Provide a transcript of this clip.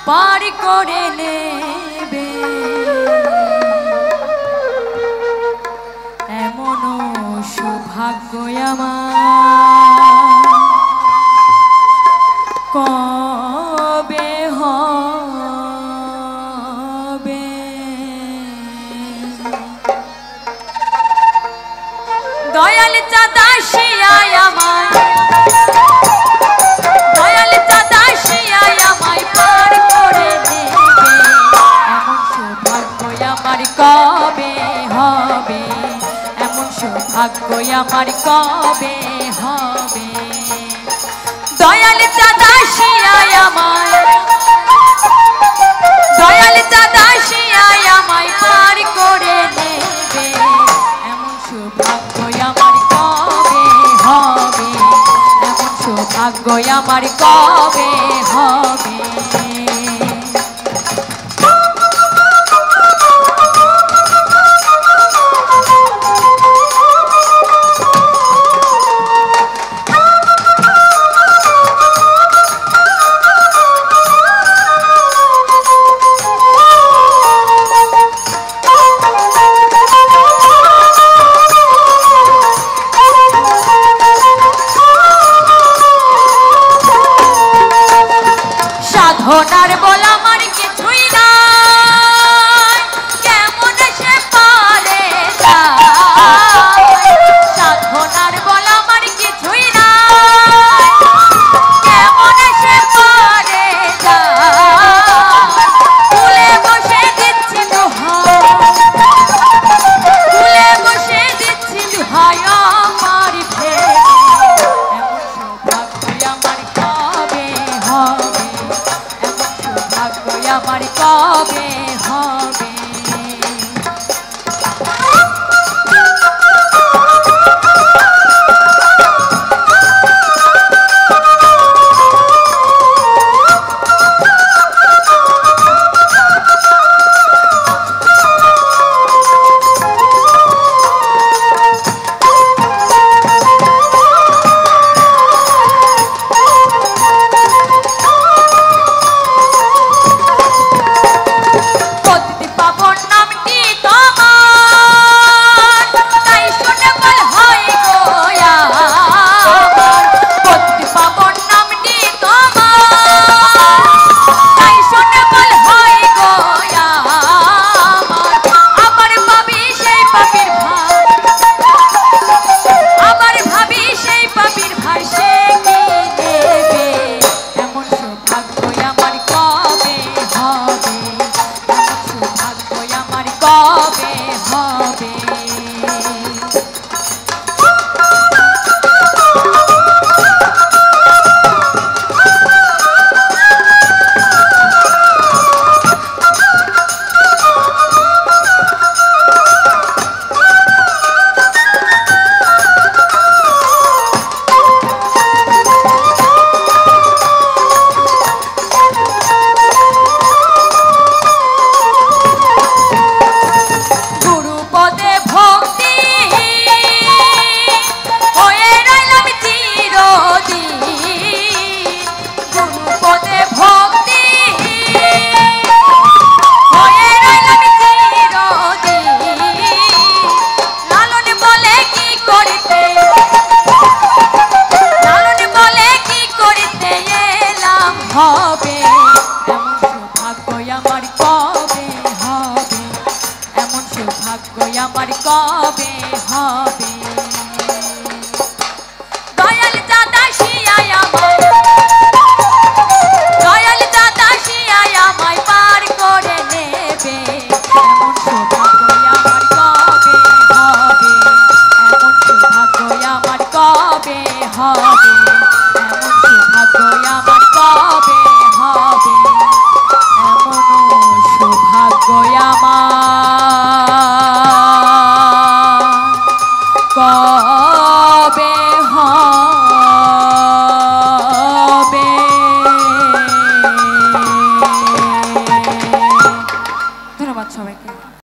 পার করে নেবে এমন সৌভাগ্য আমার কবে হবে। দয়াল চাঁদা শিয়ায় আমায় দয়াল চাঁদা শিয়ায় আমায় পার করে নেবে এমন সৌভাগ্য আমার কবে হবে এমন সৌভাগ্য আমার কবে হবে। দয়াল চাঁদা শিয়ায় আমায় দয়াল চাঁদা শিয়ায় আমায় পার করে নেবে এমন সৌভাগ্য আমার কবে হবে এমন সৌভাগ্য আমার কবে হবে। সাধনার বল আমার কিছুই নাই কেমন সে পারে সাধনার বল আমার কিছুই নাই কেমন সে পারে তুলে বসে দিচ্ছি তুলে বসে দিচ্ছি দুহাই আমার এমন সৌভাগ্য আমার কবে হবে আমার কবে হবে। হবে এমন সৌভাগ্য আমার কবে হবে এমন সৌভাগ্য আমার কবে হবে। দয়াল চাঁদা শিয়ায় আমায় দয়াল চাঁদা শিয়ায় আমায় পার করে নেবে এমন সৌভাগ্য আমার কবে হবে এমন সৌভাগ্য আমার কবে হবে।